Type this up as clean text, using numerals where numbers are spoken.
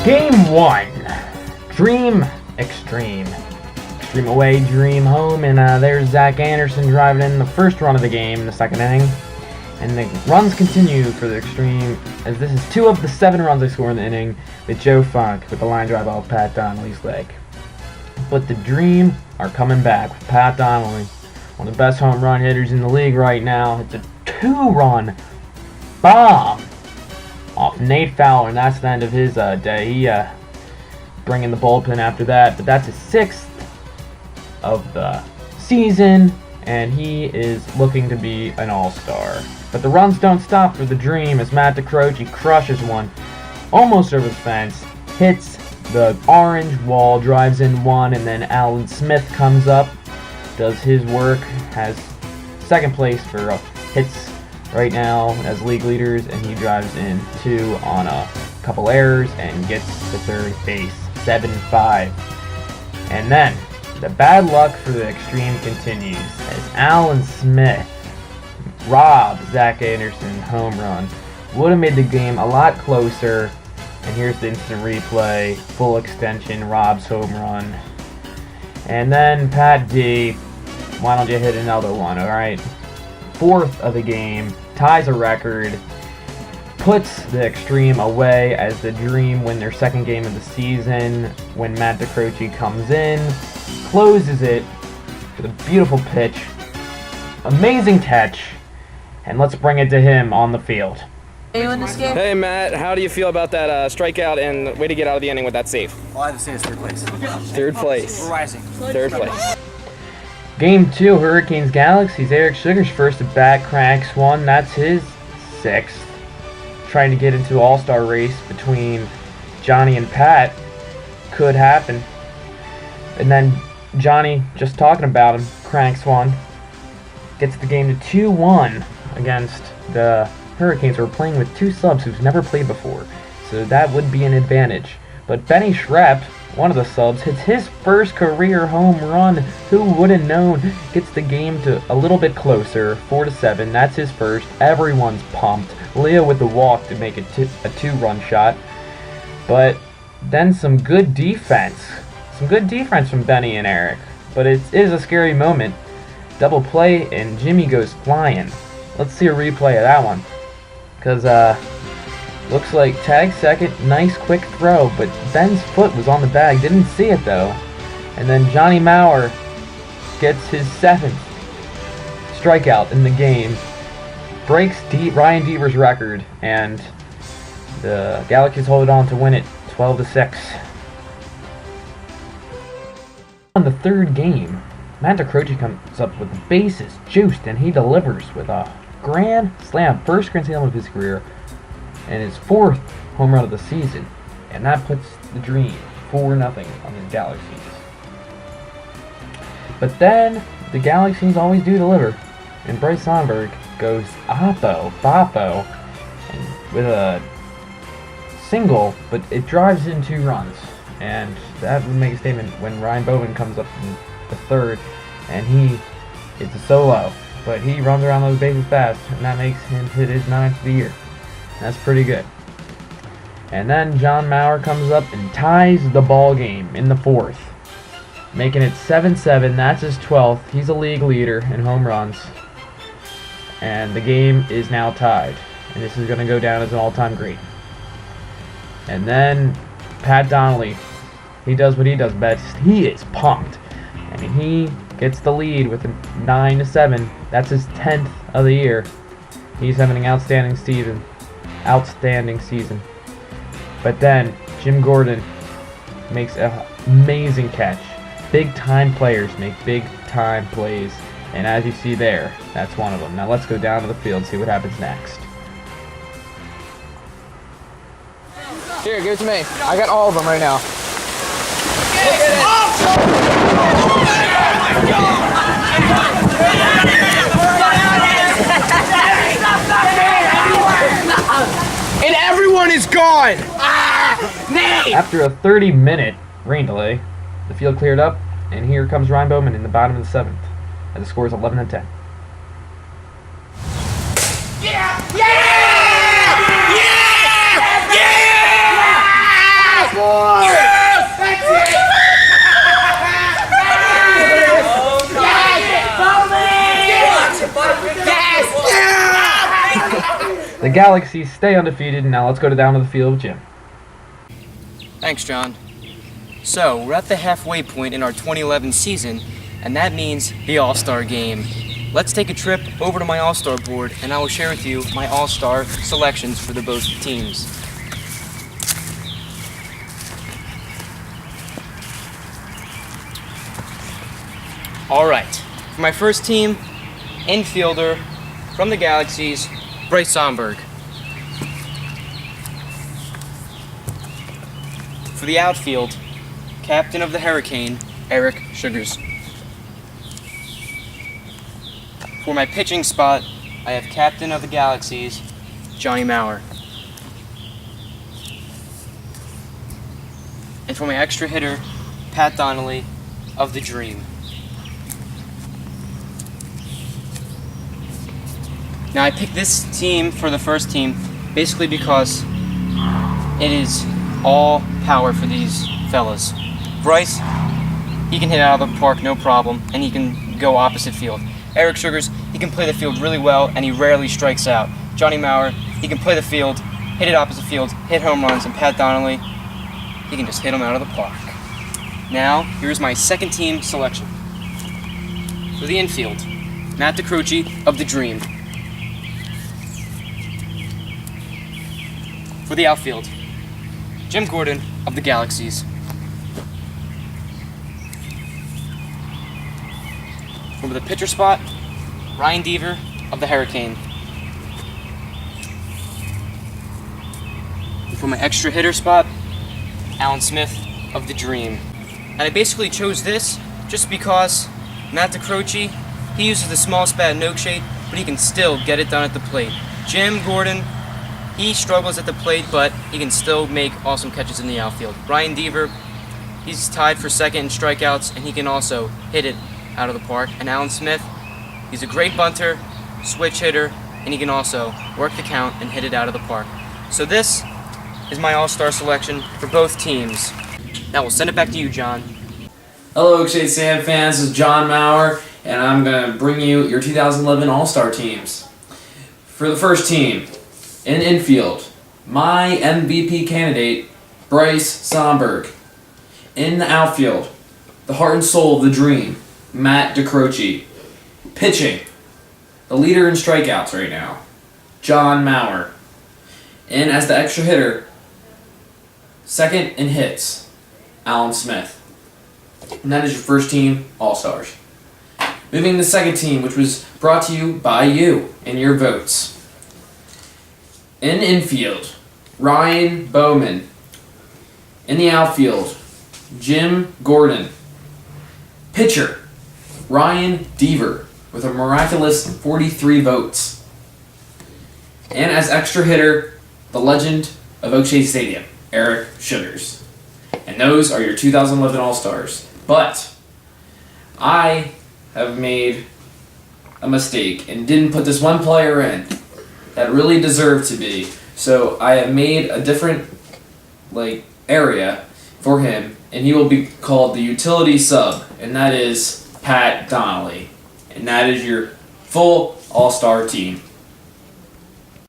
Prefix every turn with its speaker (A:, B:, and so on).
A: Game 1. Dream Extreme. Extreme away, Dream home, and there's Zach Anderson driving in the first run of the game in the second inning. And the runs continue for the Extreme, as this is 2 of the 7 runs they score in the inning with Joe Funk with the line drive off Pat Donnelly's leg. But the Dream are coming back with Pat Donnelly, one of the best home run hitters in the league right now. It's a 2-run bomb off Nate Fowler, and that's the end of his day. He bringing the bullpen after that, but that's his 6th of the season, and he is looking to be an all-star. But the runs don't stop for the Dream as Matt DeCroce crushes one almost over the fence, hits the orange wall, drives in one, and then Alan Smith comes up, does his work, has second place for hits right now as league leaders, and he drives in 2 on a couple errors and gets to third base, 7-5. And then the bad luck for the Extreme continues as Alan Smith robbed Zach Anderson home run. Would have made the game a lot closer. And here's the instant replay, full extension, Rob's home run. And then Pat D, why don't you hit another one, alright? 4th of the game, ties a record, puts the Extreme away as the Dream win their 2nd game of the season when Matt DeCroce comes in, closes it with a beautiful pitch, amazing catch, and let's bring it to him on the field.
B: Hey Matt, how do you feel about that strikeout and way to get out of the inning with that save?
C: All I have to say is 3rd place.
B: 3rd place.
C: We're rising.
B: 3rd place.
A: Game 2, Hurricanes Galaxies. Eric Sugar's first at bat, cranks one. That's his 6th. Trying to get into all-star race between Johnny and Pat. Could happen. And then Johnny, just talking about him, cranks one. Gets the game to 2-1 against the Hurricanes, who are playing with 2 subs who've never played before. So that would be an advantage. But Benny Schrepp, one of the subs, hits his first career home run. Who would have known? Gets the game to a little bit closer, 4-7. That's his first. Everyone's pumped. Leo with the walk to make it a 2-run shot. But then some good defense. Some good defense from Benny and Eric. But it is a scary moment. Double play and Jimmy goes flying. Let's see a replay of that one. Because, looks like tag second, nice quick throw, but Ben's foot was on the bag, didn't see it though. And then Johnny Maurer gets his 7th strikeout in the game, breaks Ryan Deaver's record, and the Galaxies hold on to win it 12-6. On the 3rd game, Matt DeCroce comes up with the bases juiced, and he delivers with a grand slam, first grand slam of his career, and his 4th home run of the season, and that puts the Dream 4-0 on the Galaxies. But then the Galaxies always do deliver, and Bryce Sonberg goes Boppo, and with a single, but it drives in 2 runs, and that would make a statement when Ryan Bowman comes up in the 3rd, and it's a solo, but he runs around those bases fast, and that makes him hit his 9th of the year. That's pretty good. And then John Maurer comes up and ties the ball game in the 4th, making it 7-7. That's his 12th. He's a league leader in home runs. And the game is now tied. And this is going to go down as an all-time great. And then Pat Donnelly, he does what he does best. He is pumped. I mean, he gets the lead with a 9-7. That's his 10th of the year. He's having an outstanding season. But then Jim Gordon makes an amazing catch. Big time players make big time plays, and as you see there, that's one of them. Now let's go down to the field and see what happens next.
B: Here, give it to me. I got all of them right now.
C: And everyone is gone!
A: After a 30-minute rain delay, the field cleared up, and here comes Ryan Bowman in the bottom of the 7th, as the score is 11-10.
C: Yeah! Yeah! Yeah! Yeah!
A: Galaxies stay undefeated. Now let's go down to the field with Jim.
C: Thanks, John. So, we're at the halfway point in our 2011 season, and that means the All-Star game. Let's take a trip over to my All-Star board, and I will share with you my All-Star selections for the both teams. Alright, for my first team, infielder from the Galaxies, Bryce Somberg. For the outfield, captain of the Hurricane, Eric Sugars. For my pitching spot, I have captain of the Galaxies, Johnny Maurer. And for my extra hitter, Pat Donnelly of the Dream. Now I picked this team for the first team basically because it is all power for these fellas. Bryce, he can hit out of the park no problem, and he can go opposite field. Eric Sugars, he can play the field really well, and he rarely strikes out. Johnny Maurer, he can play the field, hit it opposite field, hit home runs, and Pat Donnelly, he can just hit them out of the park. Now, here's my second team selection. For the infield, Matt DeCroce of the Dream. For the outfield, Jim Gordon of the Galaxies. For the pitcher spot, Ryan Deaver of the Hurricane. And for my extra hitter spot, Alan Smith of the Dream. And I basically chose this just because Matt DeCroce, he uses the smallest bat in Oakshade, but he can still get it done at the plate. Jim Gordon, he struggles at the plate, but he can still make awesome catches in the outfield. Ryan Deaver, he's tied for second in strikeouts, and he can also hit it out of the park. And Alan Smith, he's a great bunter, switch hitter, and he can also work the count and hit it out of the park. So this is my all-star selection for both teams. Now we'll send it back to you, John.
D: Hello, Oakshade Sam fans. This is John Maurer, and I'm going to bring you your 2011 All-Star teams. For the first team, in infield, my MVP candidate, Bryce Somberg. In the outfield, the heart and soul of the Dream, Matt DeCroce. Pitching, the leader in strikeouts right now, John Maurer. And as the extra hitter, second in hits, Alan Smith. And that is your first team All-Stars. Moving to the second team, which was brought to you by you and your votes. In infield, Ryan Bowman. In the outfield, Jim Gordon. Pitcher, Ryan Deaver, with a miraculous 43 votes. And as extra hitter, the legend of Oakshade Stadium, Eric Sugars. And those are your 2011 All-Stars. But I have made a mistake and didn't put this one player in that really deserved to be. So I have made a different area for him, and he will be called the utility sub, and that is Pat Donnelly. And that is your full All-Star team.